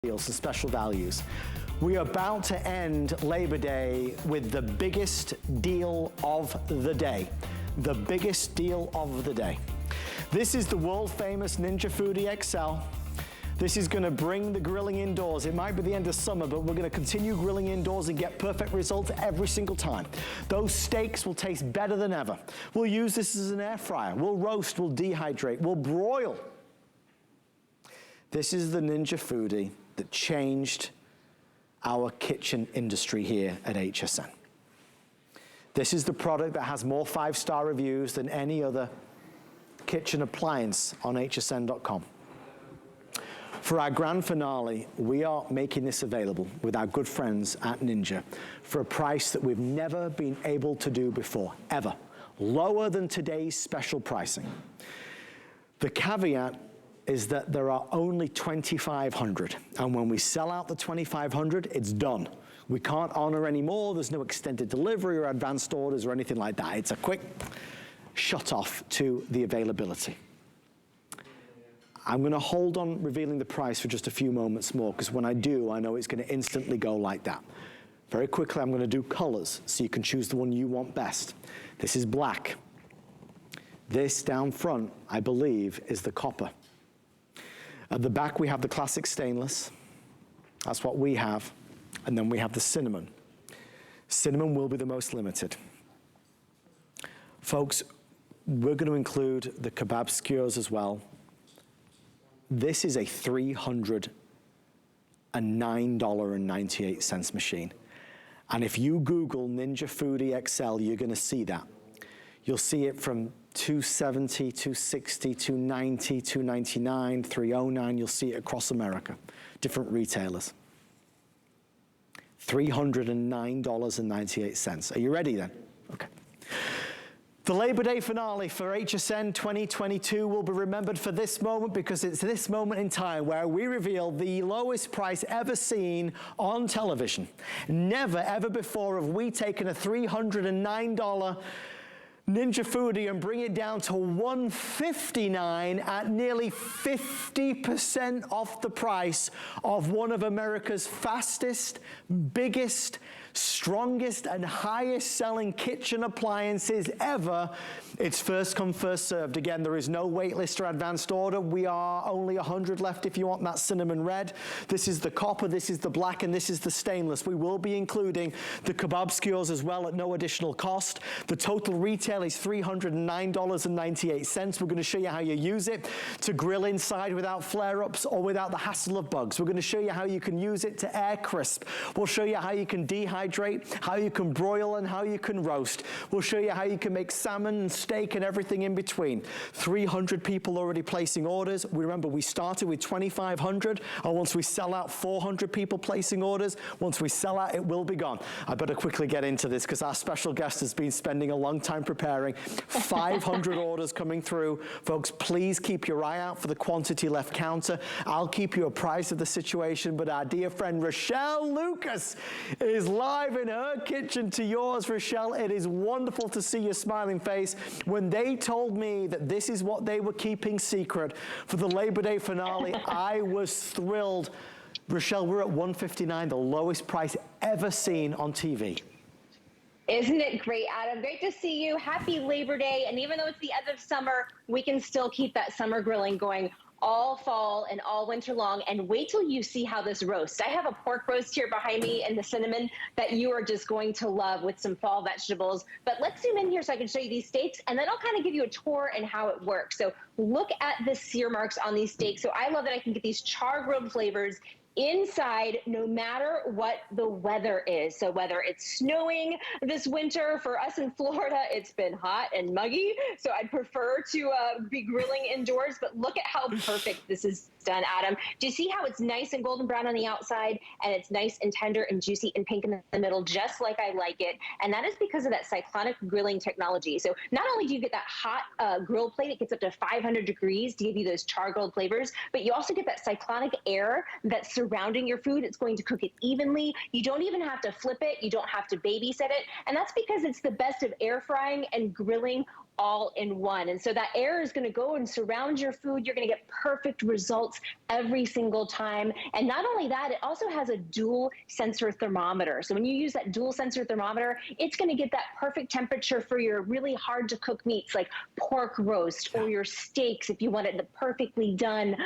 deals and special values. We are about to end Labor Day with the biggest deal of the day. The biggest deal of the day. This is the world famous Ninja Foodi XL. This is gonna bring the grilling indoors. It might be the end of summer, but we're gonna continue grilling indoors and get perfect results every single time. Those steaks will taste better than ever. We'll use this as an air fryer. We'll roast, we'll dehydrate, we'll broil. This is the Ninja Foodi that changed our kitchen industry here at HSN. This is the product that has more 5-star reviews than any other kitchen appliance on hsn.com. For our grand finale, we are making this available with our good friends at Ninja for a price that we've never been able to do before, ever. Lower than today's special pricing. The caveat is that there are only 2,500, and when we sell out the 2,500, it's done. We can't honor any more. There's no extended delivery or advanced orders or anything like that. It's a quick shut off to the availability. I'm gonna hold on revealing the price for just a few moments more, because when I do, I know it's gonna instantly go like that. Very quickly, I'm gonna do colors, so you can choose the one you want best. This is black. This down front, I believe, is the copper. At the back, we have the classic stainless. That's what we have. And then we have the cinnamon. Cinnamon will be the most limited. Folks, we're gonna include the kebab skewers as well. This is a $309.98 machine. And if you Google Ninja Foodi XL, you're gonna see that. You'll see it from $270, $260, $290, $299, $309. You'll see it across America, different retailers. $309.98. Are you ready then? Okay. The Labor Day finale for HSN 2022 will be remembered for this moment, because it's this moment in time where we reveal the lowest price ever seen on television. Never, ever before have we taken a $309 Ninja Foodi and bring it down to $159 at nearly 50% off the price of one of America's fastest, biggest, strongest, and highest selling kitchen appliances ever. It's first come, first served. Again, there is no wait list or advanced order. We are only 100 left if you want that cinnamon red. This is the copper, this is the black, and this is the stainless. We will be including the kebab skewers as well at no additional cost. The total retail is $309.98. We're gonna show you how you use it to grill inside without flare-ups or without the hassle of bugs. We're gonna show you how you can use it to air crisp. We'll show you how you can dehydrate, how you can broil, and how you can roast. We'll show you how you can make salmon and steak and everything in between. 300 people already placing orders. Remember, we started with 2,500, and once we sell out, 400 people placing orders. Once we sell out, it will be gone. I better quickly get into this, because our special guest has been spending a long time preparing. 500 orders coming through. Folks, please keep your eye out for the quantity left counter. I'll keep you apprised of the situation, but our dear friend Rochelle Lucas is live in her kitchen to yours. Rochelle, it is wonderful to see your smiling face. When they told me that this is what they were keeping secret for the Labor Day finale, I was thrilled. Rochelle, we're at $159, the lowest price ever seen on TV. Isn't it great, Adam? Great to see you. Happy Labor Day. And even though it's the end of summer, we can still keep that summer grilling going all fall and all winter long. And wait till you see how this roasts. I have a pork roast here behind me and the cinnamon that you are just going to love with some fall vegetables. But let's zoom in here so I can show you these steaks, and then I'll kind of give you a tour and how it works. So look at the sear marks on these steaks. So I love that I can get these char grilled flavors inside no matter what the weather is. So whether it's snowing this winter, for us in Florida, it's been hot and muggy, so I'd prefer to be grilling indoors. But look at how perfect this is done, Adam. Do you see how it's nice and golden brown on the outside, and it's nice and tender and juicy and pink in the middle, just like I like it? And that is because of that cyclonic grilling technology. So not only do you get that hot grill plate, it gets up to 500 degrees to give you those char grilled flavors, but you also get that cyclonic air that's surrounding your food. It's going to cook it evenly. You don't even have to flip it. You don't have to babysit it. And that's because it's the best of air frying and grilling all in one. And so that air is going to go and surround your food. You're going to get perfect results every single time. And not only that, it also has a dual sensor thermometer. So when you use that dual sensor thermometer, it's going to get that perfect temperature for your really hard to cook meats like pork roast or your steaks if you want it perfectly done,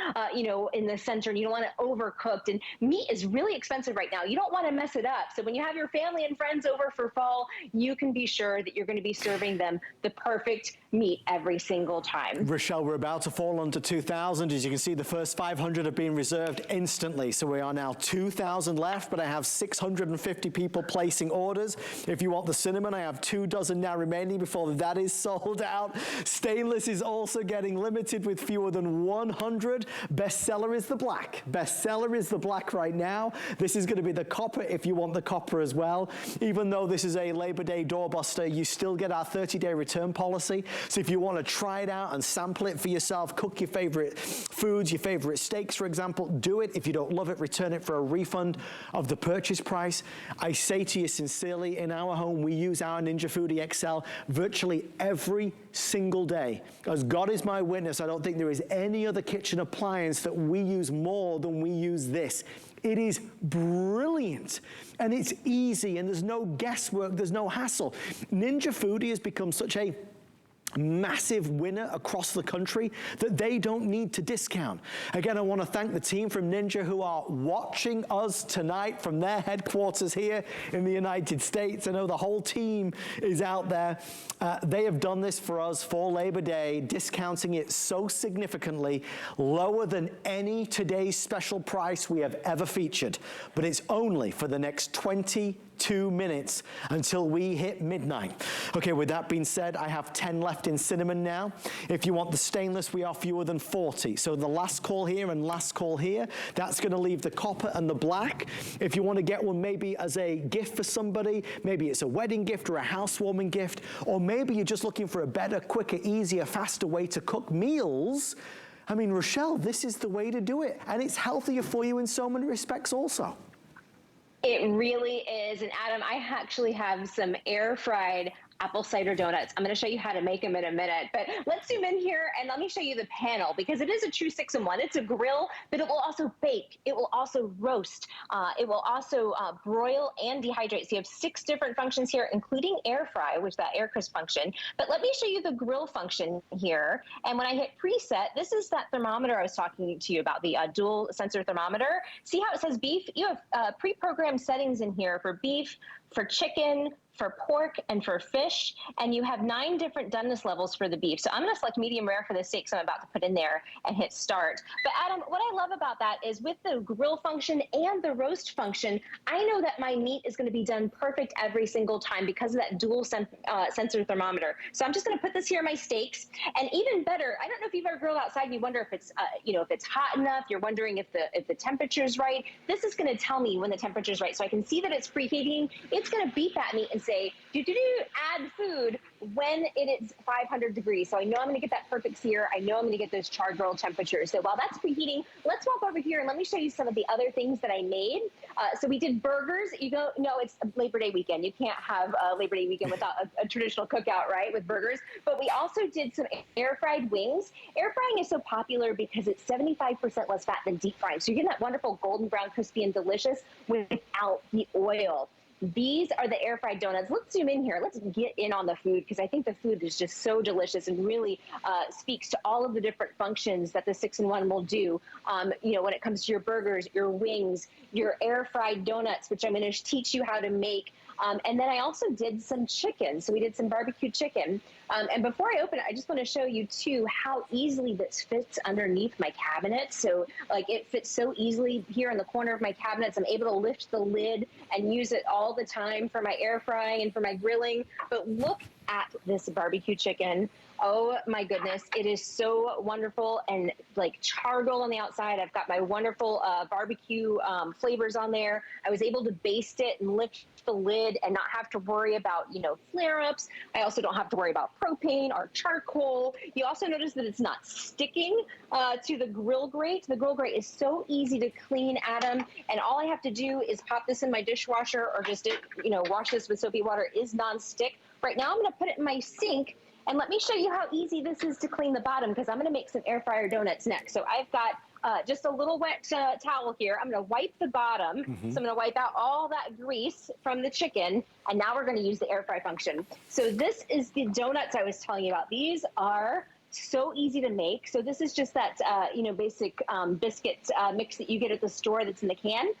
in the center and you don't want it overcooked. And meat is really expensive right now. You don't want to mess it up. So when you have your family and friends over for fall, you can be sure that you're going to be serving them the perfect meat every single time. Rochelle, we're about to fall under 2,000. As you can see, the first 500 have been reserved instantly. So we are now 2,000 left, but I have 650 people placing orders. If you want the cinnamon, I have 2 dozen now remaining before that is sold out. Stainless is also getting limited with fewer than 100. Bestseller is the black. Bestseller is the black right now. This is going to be the copper if you want the copper as well. Even though this is a Labor Day doorbuster, you still get our 30-day return policy. So if you want to try it out and sample it for yourself, cook your favorite foods, your favorite steaks, for example, do it. If you don't love it, return it for a refund of the purchase price. I say to you sincerely, in our home, we use our Ninja Foodi XL virtually every single day. As God is my witness, I don't think there is any other kitchen appliance that we use more than we use this. It is brilliant and it's easy and there's no guesswork, there's no hassle. Ninja Foodi has become such a massive winner across the country that they don't need to discount. Again, I want to thank the team from Ninja who are watching us tonight from their headquarters here in the United States. I know the whole team is out there. They have done this for us for Labor Day, discounting it so significantly, lower than any today's special price we have ever featured. But it's only for the next 22 minutes until we hit midnight. Okay, with that being said, I have 10 left in cinnamon now. If you want the stainless, we are fewer than 40. So the last call here and last call here, that's going to leave the copper and the black. If you want to get one maybe as a gift for somebody, maybe it's a wedding gift or a housewarming gift, or maybe you're just looking for a better, quicker, easier, faster way to cook meals, I mean, Rochelle, this is the way to do it. And it's healthier for you in so many respects also. It really is. And Adam, I actually have some air fried apple cider donuts. I'm going to show you how to make them in a minute, but let's zoom in here and let me show you the panel because it is a true 6-in-1. It's a grill, but it will also bake. It will also roast. It will also broil and dehydrate. So you have 6 different functions here, including air fry, which is that air crisp function. But let me show you the grill function here. And when I hit preset, this is that thermometer I was talking to you about, the dual sensor thermometer. See how it says beef? You have pre-programmed settings in here for beef, for chicken, for pork, and for fish, and you have 9 different doneness levels for the beef. So I'm going to select medium rare for the steaks I'm about to put in there and hit start. But Adam, what I love about that is with the grill function and the roast function, I know that my meat is going to be done perfect every single time because of that dual sensor thermometer. So I'm just going to put this here in my steaks, and even better, I don't know if you've ever grilled outside and you wonder if it's if it's hot enough. You're wondering if the temperature's right. This is going to tell me when the temperature's right, so I can see that it's preheating. It's going to beep at me and say, add food when it is 500 degrees. So I know I'm going to get that perfect sear. I know I'm going to get those char grilled temperatures. So while that's preheating, let's walk over here and let me show you some of the other things that I made. So we did burgers. No, it's Labor Day weekend. You can't have a Labor Day weekend without a traditional cookout, right, with burgers. But we also did some air fried wings. Air frying is so popular because it's 75% less fat than deep frying. So you're getting that wonderful golden brown, crispy, and delicious without the oil. These are the air fried donuts. Let's zoom in here. Let's get in on the food because I think the food is just so delicious and really speaks to all of the different functions that the 6-in-1 will do. When it comes to your burgers, your wings, your air fried donuts, which I'm going to teach you how to make. And then I also did some chicken. So we did some barbecue chicken. And before I open it, I just want to show you too how easily this fits underneath my cabinet. So like it fits so easily here in the corner of my cabinets. I'm able to lift the lid and use it all the time for my air frying and for my grilling. But look at this barbecue chicken. Oh my goodness, it is so wonderful and like charcoal on the outside. I've got my wonderful barbecue flavors on there. I was able to baste it and lift the lid and not have to worry about, flare-ups. I also don't have to worry about propane or charcoal. You also notice that it's not sticking to the grill grate. The grill grate is so easy to clean, Adam, and all I have to do is pop this in my dishwasher or just, wash this with soapy water. It is non-stick. Right now I'm going to put it in my sink. And let me show you how easy this is to clean the bottom, because I'm going to make some air fryer donuts next. So I've got just a little wet towel here. I'm going to wipe the bottom. So I'm going to wipe out all that grease from the chicken. And now we're going to use the air fry function. So this is the donuts I was telling you about. These are so easy to make. So this is just that, basic biscuit mix that you get at the store that's in the can.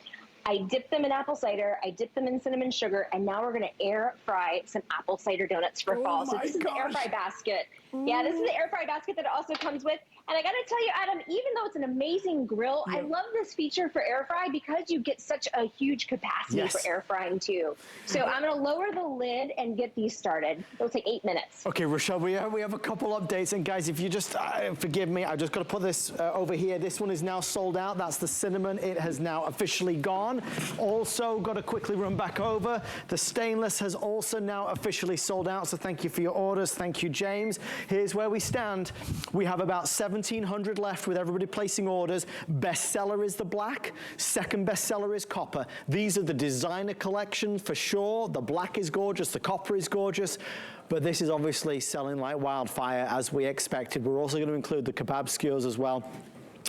I dip them in apple cider, I dip them in cinnamon sugar, and now we're gonna air fry some apple cider donuts for fall. So this is the air fry basket. Yeah, this is the air fry basket that it also comes with. And I gotta tell you, Adam, even though it's an amazing grill, I love this feature for air fry because you get such a huge capacity for air frying too. So I'm gonna lower the lid and get these started. It'll take 8 minutes. Okay, Rochelle, we have a couple updates. And guys, if you just, forgive me, I just gotta put this over here. This one is now sold out. That's the cinnamon. It has now officially gone. Also, gotta quickly run back over. The stainless has also now officially sold out. So thank you for your orders. Thank you, James. Here's where we stand. We have about 1,700 left with everybody placing orders. Bestseller is the black. Second bestseller is copper. These are the designer collection for sure. The black is gorgeous. The copper is gorgeous. But this is obviously selling like wildfire as we expected. We're also going to include the kebab skewers as well.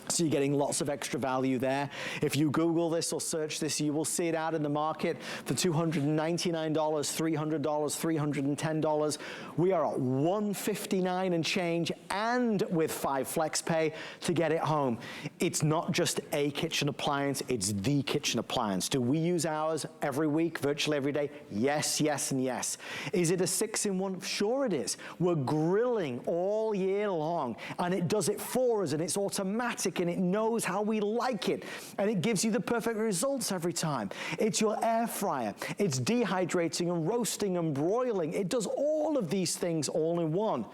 So you're getting lots of extra value there. If you Google this or search this, you will see it out in the market for $299, $300, $310. We are at $159 and change, and with 5 flex pay to get it home. It's not just a kitchen appliance, it's the kitchen appliance. Do we use ours every week, virtually every day? Yes, yes, and yes. Is it a 6-in-1? Sure it is. We're grilling all year long, and it does it for us, and it's automatic, and it knows how we like it, and it gives you the perfect results every time. It's your air fryer. It's dehydrating and roasting and broiling. It does all of these things all in one.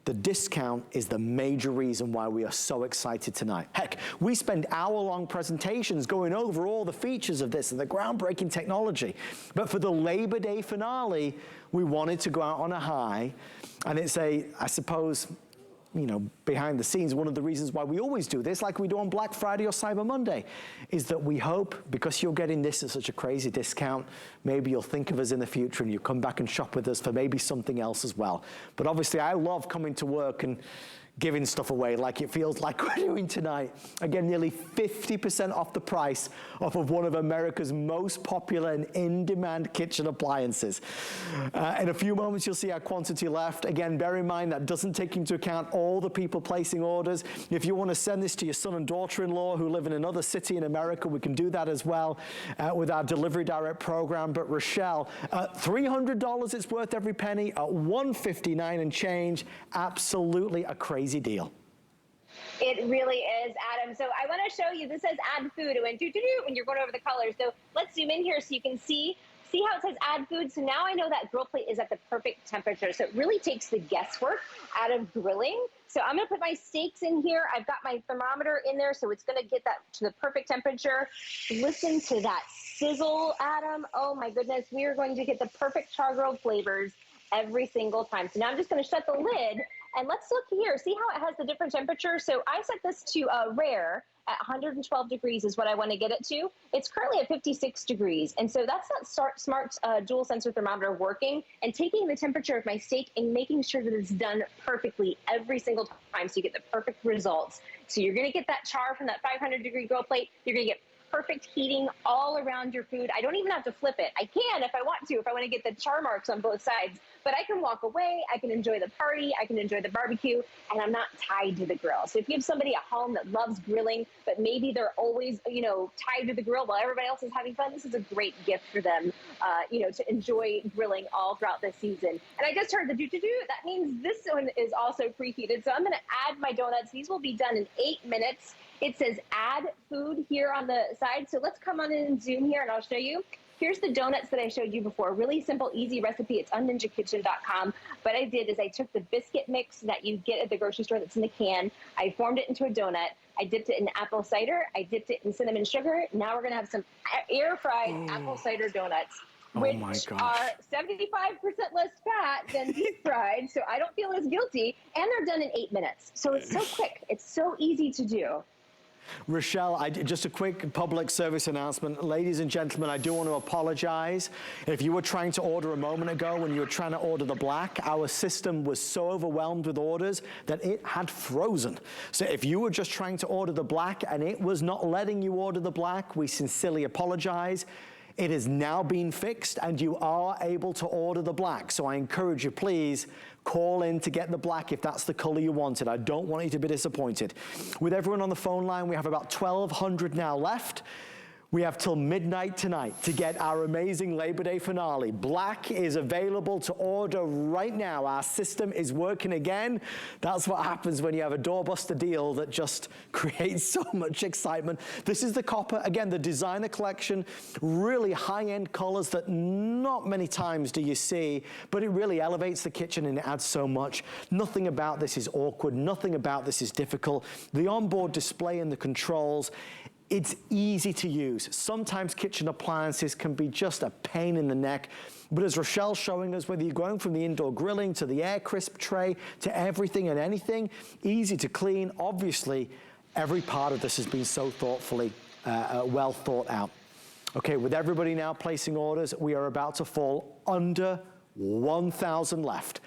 The discount is the major reason why we are so excited tonight. Heck, we spend hour-long presentations going over all the features of this and the groundbreaking technology. But for the Labor Day finale, we wanted to go out on a high, and it's I suppose, behind the scenes, one of the reasons why we always do this, like we do on Black Friday or Cyber Monday, is that we hope, because you're getting this at such a crazy discount, maybe you'll think of us in the future and you'll come back and shop with us for maybe something else as well. But obviously, I love coming to work and giving stuff away like it feels like we're doing tonight. Again, nearly 50% off the price off of one of America's most popular and in-demand kitchen appliances. In a few moments, you'll see our quantity left. Again, bear in mind that doesn't take into account all the people placing orders. If you want to send this to your son and daughter-in-law who live in another city in America, we can do that as well with our Delivery Direct program. But Rochelle, $300 it's worth every penny, at $159 and change, absolutely a crazy deal. It really is, Adam. So I want to show you, this says add food. It went doo-doo-doo when you're going over the colors. So let's zoom in here so you can see how it says add food. So now I know that grill plate is at the perfect temperature. So it really takes the guesswork out of grilling. So I'm going to put my steaks in here. I've got my thermometer in there, so it's going to get that to the perfect temperature. Listen to that sizzle, Adam. Oh my goodness. We are going to get the perfect char grilled flavors every single time. So now I'm just going to shut the lid. And let's look here, see how it has the different temperatures. So I set this to rare at 112 degrees is what I want to get it to. It's currently at 56 degrees. And so that's that smart dual sensor thermometer working and taking the temperature of my steak and making sure that it's done perfectly every single time so you get the perfect results. So you're going to get that char from that 500 degree grill plate. You're going to get perfect heating all around your food. I don't even have to flip it. I can if I want to, if I want to get the char marks on both sides, but I can walk away, I can enjoy the party, I can enjoy the barbecue, and I'm not tied to the grill. So if you have somebody at home that loves grilling, but maybe they're always, tied to the grill while everybody else is having fun, this is a great gift for them, to enjoy grilling all throughout the season. And I just heard the do-do-do. That means this one is also preheated. So I'm going to add my donuts. These will be done in 8 minutes. It says add food here on the side. So let's come on in and zoom here and I'll show you. Here's the donuts that I showed you before. Really simple, easy recipe. It's on ninjakitchen.com. What I did is I took the biscuit mix that you get at the grocery store that's in the can. I formed it into a donut. I dipped it in apple cider. I dipped it in cinnamon sugar. Now we're going to have some air-fried apple cider donuts, which are 75% less fat than deep fried, so I don't feel as guilty. And they're done in 8 minutes. So it's so quick. It's so easy to do. Rochelle, just a quick public service announcement. Ladies and gentlemen, I do want to apologize. If you were trying to order a moment ago when you were trying to order the black, our system was so overwhelmed with orders that it had frozen. So if you were just trying to order the black and it was not letting you order the black, we sincerely apologize. It has now been fixed and you are able to order the black. So I encourage you, please call in to get the black if that's the color you wanted. I don't want you to be disappointed. With everyone on the phone line, we have about 1,200 now left. We have till midnight tonight to get our amazing Labor Day finale. Black is available to order right now. Our system is working again. That's what happens when you have a doorbuster deal that just creates so much excitement. This is the copper. Again, the designer collection, really high-end colors that not many times do you see, but it really elevates the kitchen and it adds so much. Nothing about this is awkward. Nothing about this is difficult. The onboard display and the controls, it's easy to use. Sometimes kitchen appliances can be just a pain in the neck, but as Rochelle's showing us, whether you're going from the indoor grilling to the air crisp tray to everything and anything, easy to clean. Obviously, every part of this has been so thoughtfully, well thought out. Okay, with everybody now placing orders, we are about to fall under 1,000 left.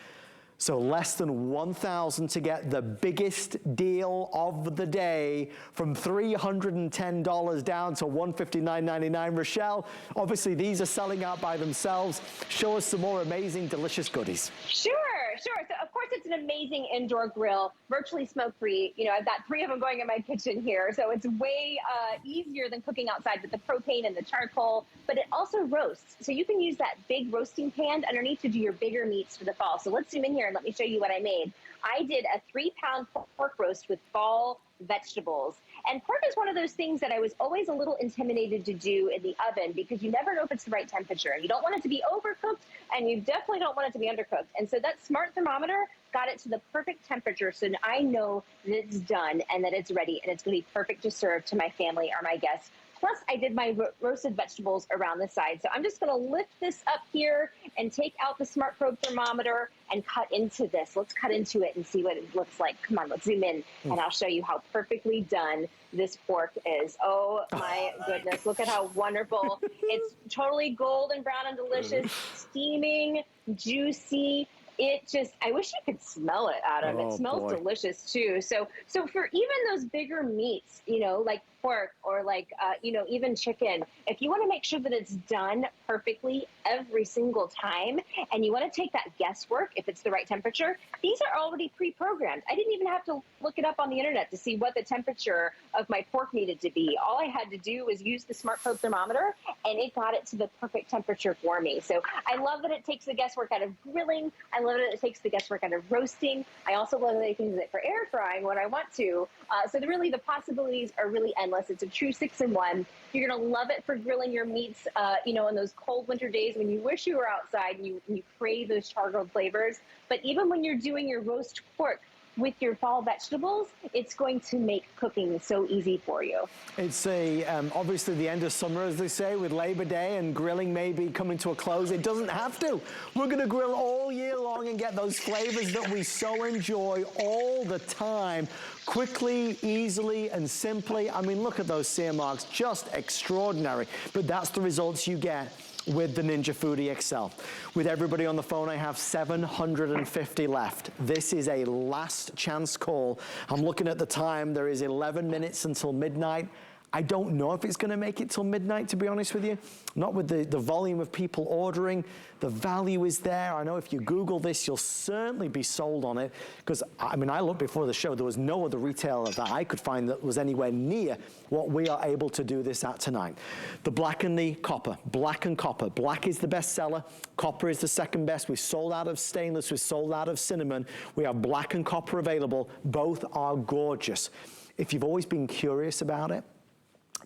So less than 1,000 to get the biggest deal of the day, from $310 down to $159.99. Rochelle, obviously these are selling out by themselves. Show us some more amazing, delicious goodies. Sure. So of course it's an amazing indoor grill, virtually smoke-free. You know, I've got 3 of them going in my kitchen here, so it's way easier than cooking outside with the propane and the charcoal, but it also roasts. So you can use that big roasting pan underneath to do your bigger meats for the fall. So let's zoom in here and let me show you what I made. I did a 3-pound pork roast with fall vegetables. And pork is one of those things that I was always a little intimidated to do in the oven because you never know if it's the right temperature. You don't want it to be overcooked and you definitely don't want it to be undercooked. And so that smart thermometer got it to the perfect temperature. So I know that it's done and that it's ready and it's going to be perfect to serve to my family or my guests. Plus, I did my roasted vegetables around the side. So I'm just going to lift this up here and take out the Smart Probe thermometer and cut into this. Let's cut into it and see what it looks like. Come on, let's zoom in, and I'll show you how perfectly done this pork is. Oh, my goodness. Look at how wonderful. It's totally golden brown and delicious, steaming, juicy. It just, I wish you could smell it, Adam. It smells delicious too. So for even those bigger meats, you know, like pork or like, you know, even chicken, if you want to make sure that it's done perfectly every single time, and you want to take that guesswork, if it's the right temperature, these are already pre-programmed. I didn't even have to look it up on the internet to see what the temperature of my pork needed to be. All I had to do was use the Smart Probe thermometer, and it got it to the perfect temperature for me. So I love that it takes the guesswork out of grilling. I love that it takes the guesswork out of roasting. I also love that I can use it for air frying when I want to. So really the possibilities are really endless. It's a true 6-in-1. You're going to love it for grilling your meats, you know, in those cold winter days when you wish you were outside and you crave those charcoal flavors. But even when you're doing your roast pork with your fall vegetables, it's going to make cooking so easy for you. It's obviously the end of summer, as they say, with Labor Day, and grilling may be coming to a close. It doesn't have to. We're going to grill all year long and get those flavors that we so enjoy all the time, quickly, easily, and simply. I mean, look at those sear marks, just extraordinary. But that's the results you get with the Ninja Foodi XL. With everybody on the phone, I have 750 left. This is a last chance call. I'm looking at the time. There is 11 minutes until midnight. I don't know if it's going to make it till midnight, to be honest with you. Not with the volume of people ordering. The value is there. I know if you Google this, you'll certainly be sold on it. Because, I mean, I looked before the show. There was no other retailer that I could find that was anywhere near what we are able to do this at tonight. The black and the copper. Black and copper. Black is the best seller. Copper is the second best. We sold out of stainless. We sold out of cinnamon. We have black and copper available. Both are gorgeous. If you've always been curious about it,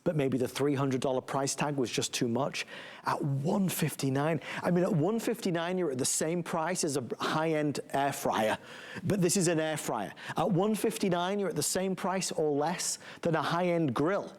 but maybe the $300 price tag was just too much, at $159, I mean, at $159, you're at the same price as a high-end air fryer, but this is an air fryer. At $159, you're at the same price or less than a high-end grill.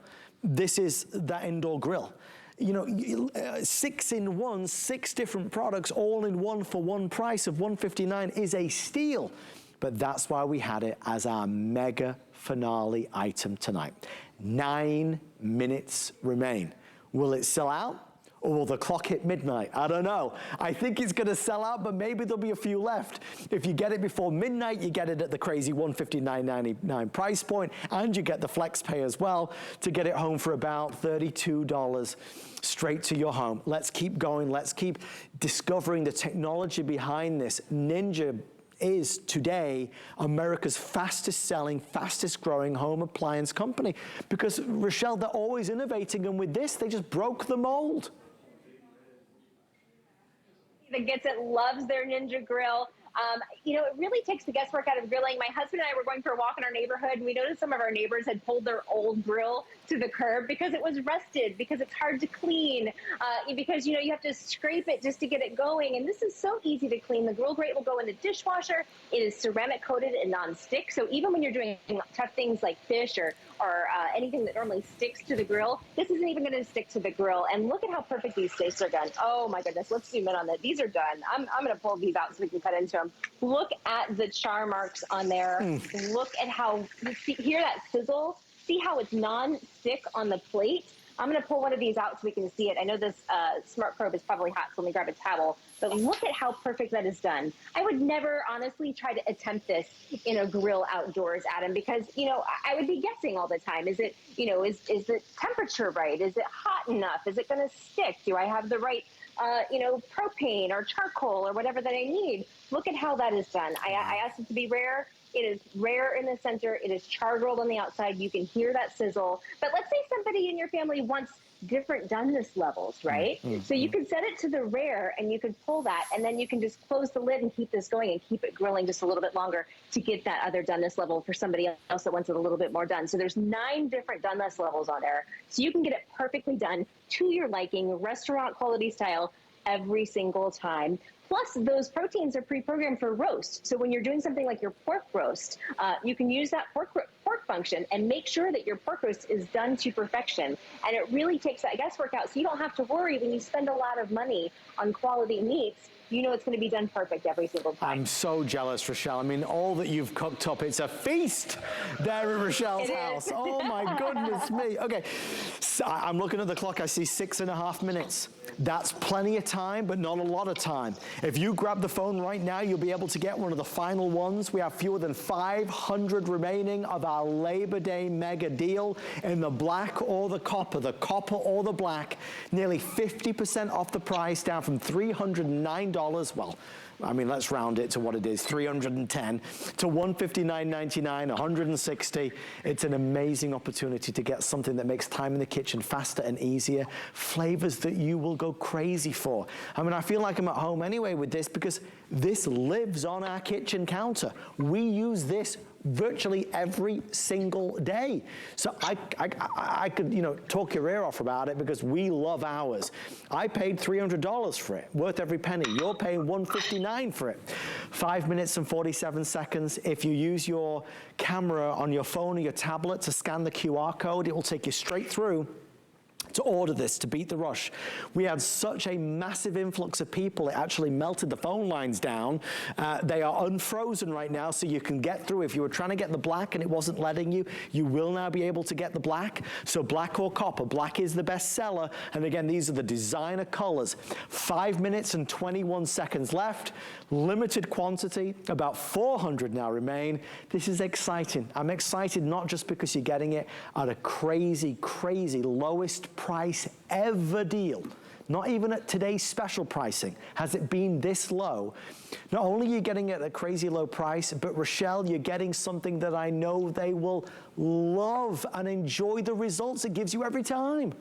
This is that indoor grill. You know, 6-in-1, 6 different products all in one for one price of $159 is a steal. But that's why we had it as our mega finale item tonight. 9 minutes remain. Will it sell out? Or will the clock hit midnight? I don't know. I think it's gonna sell out, but maybe there'll be a few left. If you get it before midnight, you get it at the crazy $159.99 price point, and you get the flex pay as well to get it home for about $32 straight to your home. Let's keep going. Let's keep discovering the technology behind this. Ninja is today America's fastest selling, fastest growing home appliance company. Because, Rochelle, they're always innovating, and with this, they just broke the mold. That gets it loves their Ninja grill. You know, it really takes the guesswork out of grilling. My husband and I were going for a walk in our neighborhood, and we noticed some of our neighbors had pulled their old grill to the curb because it was rusted, because it's hard to clean, because, you know, you have to scrape it just to get it going. And this is so easy to clean. The grill grate will go in the dishwasher. It is ceramic coated and non-stick. So even when you're doing tough things like fish or anything that normally sticks to the grill, this isn't even going to stick to the grill. And look at how perfect these steaks are done. Oh my goodness, let's zoom in on that. These are done. I'm going to pull these out so we can cut into them. Look at the char marks on there. Look at how, hear that sizzle? See how it's non-stick on the plate? I'm going to pull one of these out so we can see it. I know this smart probe is probably hot, so let me grab a towel. But look at how perfect that is done. I would never honestly try to attempt this in a grill outdoors, Adam, because, you know, I would be guessing all the time. Is it, you know, is the temperature right? Is it hot enough? Is it going to stick? Do I have the right, you know, propane or charcoal or whatever that I need? Look at how that is done. I asked it to be rare. It is rare in the center. It is char grilled on the outside. You can hear that sizzle. But let's say somebody in your family wants different doneness levels, right? So you can set it to the rare and you can pull that, and then you can just close the lid and keep this going and keep it grilling just a little bit longer to get that other doneness level for somebody else that wants it a little bit more done. So there's 9 different doneness levels on there. So you can get it perfectly done to your liking, restaurant quality style, every single time. Plus, those proteins are pre-programmed for roast. So when you're doing something like your pork roast, you can use that pork function and make sure that your pork roast is done to perfection. And it really takes that guesswork out, so you don't have to worry when you spend a lot of money on quality meats. You know it's going to be done perfect every single time. I'm so jealous, Rochelle. I mean, all that you've cooked up, it's a feast there in Rochelle's house. Oh my goodness me. Okay, so I'm looking at the clock. I see 6.5 minutes. That's plenty of time, but not a lot of time. If you grab the phone right now, you'll be able to get one of the final ones. We have fewer than 500 remaining of our Labor Day mega deal in the black or the copper or the black. Nearly 50% off the price, down from $309. Well, I mean, let's round it to what it is, $310 to $159.99, $160. It's an amazing opportunity to get something that makes time in the kitchen faster and easier, flavors that you will go crazy for. I mean, I feel like I'm at home anyway with this because this lives on our kitchen counter. We use this virtually every single day. So I could, you know, talk your ear off about it because we love ours. I paid $300 for it, worth every penny. You're paying $159 for it. 5 minutes and 47 seconds. If you use your camera on your phone or your tablet to scan the QR code, it will take you straight through to order this, to beat the rush. We had such a massive influx of people, it actually melted the phone lines down. They are unfrozen right now, so you can get through. If you were trying to get the black and it wasn't letting you, you will now be able to get the black. So black or copper, black is the best seller. And again, these are the designer colors. 5 minutes and 21 seconds left. Limited quantity, about 400 now remain. This is exciting. I'm excited not just because you're getting it at a crazy, crazy lowest price ever deal. Not even at today's special pricing has it been this low. Not only are you getting it at a crazy low price, but Rochelle, you're getting something that I know they will love and enjoy the results it gives you every time.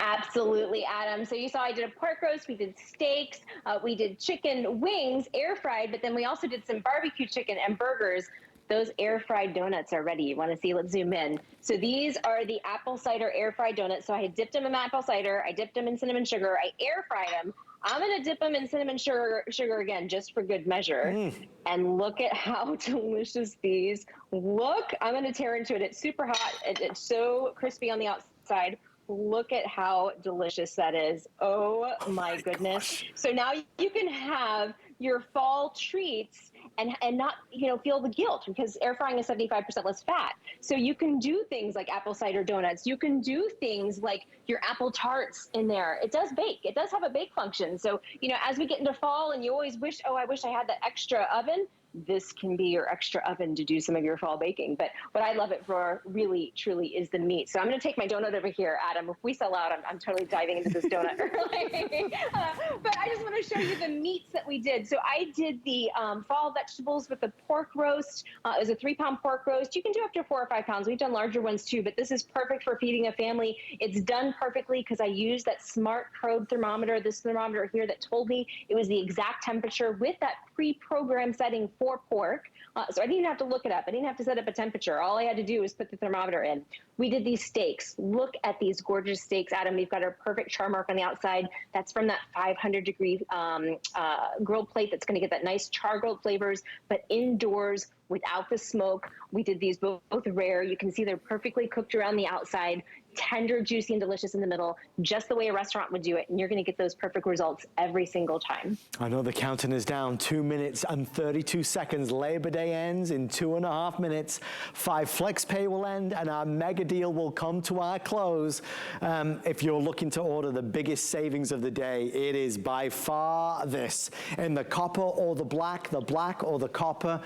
Absolutely, Adam. So you saw I did a pork roast, we did steaks, we did chicken wings, air fried, but then we also did some barbecue chicken and burgers. Those air fried donuts are ready. You want to see? Let's zoom in. So these are the apple cider air fried donuts. So I dipped them in apple cider. I dipped them in cinnamon sugar. I air fried them. I'm going to dip them in cinnamon sugar again, just for good measure. And look at how delicious these look. I'm going to tear into it. It's super hot. It's so crispy on the outside. Look at how delicious that is. Oh my goodness. So now you can have your fall treats and not, you know, feel the guilt, because air frying is 75% less fat. So you can do things like apple cider donuts. You can do things like your apple tarts in there. It does bake. It does have a bake function. So, you know, as we get into fall and you always wish, oh, I wish I had that extra oven, this can be your extra oven to do some of your fall baking. But what I love it for really, truly is the meat. So I'm going to take my donut over here, Adam. If we sell out, I'm totally diving into this donut early. But I just want to show you the meats that we did. So I did the fall vegetables with the pork roast. It was a 3-pound pork roast. You can do up to 4 or 5 pounds. We've done larger ones too, but this is perfect for feeding a family. It's done perfectly because I used that smart probe thermometer, this thermometer here that told me it was the exact temperature with that pre-programmed setting for pork. So I didn't even have to look it up. I didn't have to set up a temperature. All I had to do was put the thermometer in. We did these steaks. Look at these gorgeous steaks, Adam. We've got our perfect char mark on the outside. That's from that 500-degree grilled plate that's going to get that nice char grilled flavors, but indoors without the smoke. We did these both rare. You can see they're perfectly cooked around the outside, tender, juicy, and delicious in the middle, just the way a restaurant would do it. And you're going to get those perfect results every single time. I know the counting is down. 2 minutes and 32 seconds. Labor Day ends in 2.5 minutes. 5 flex pay will end and our mega deal will come to our close. If you're looking to order the biggest savings of the day, it is by far this. In the copper or the black or the copper,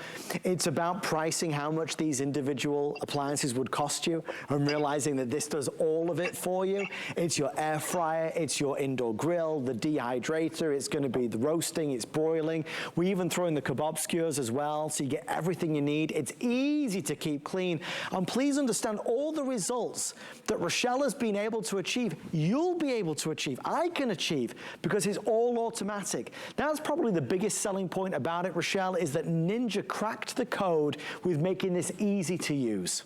it's about pricing how much these individual appliances would cost you and realizing that this does all of it for you. It's your air fryer, it's your indoor grill, the dehydrator, it's going to be the roasting, it's broiling. We even throw in the kebab skewers as well, so you get everything you need. It's easy to keep clean. And please understand all the results that Rochelle has been able to achieve, you'll be able to achieve, I can achieve, because it's all automatic. That's probably the biggest selling point about it, Rochelle, is that Ninja cracked the code with making this easy to use.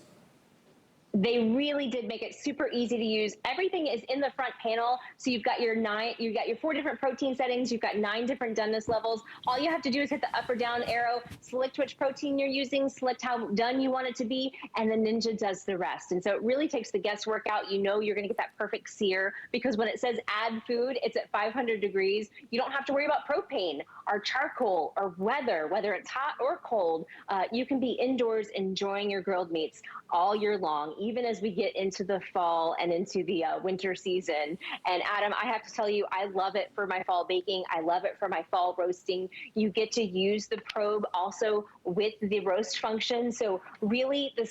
They really did make it super easy to use. Everything is in the front panel. So you've got your 4 different protein settings. You've got 9 different doneness levels. All you have to do is hit the up or down arrow, select which protein you're using, select how done you want it to be, and then Ninja does the rest. And so it really takes the guesswork out. You know you're going to get that perfect sear, because when it says add food, it's at 500 degrees. You don't have to worry about propane or charcoal or weather, whether it's hot or cold. You can be indoors enjoying your grilled meats all year long, even as we get into the fall and into the winter season. And Adam, I have to tell you, I love it for my fall baking. I love it for my fall roasting. You get to use the probe also with the roast function. So really, the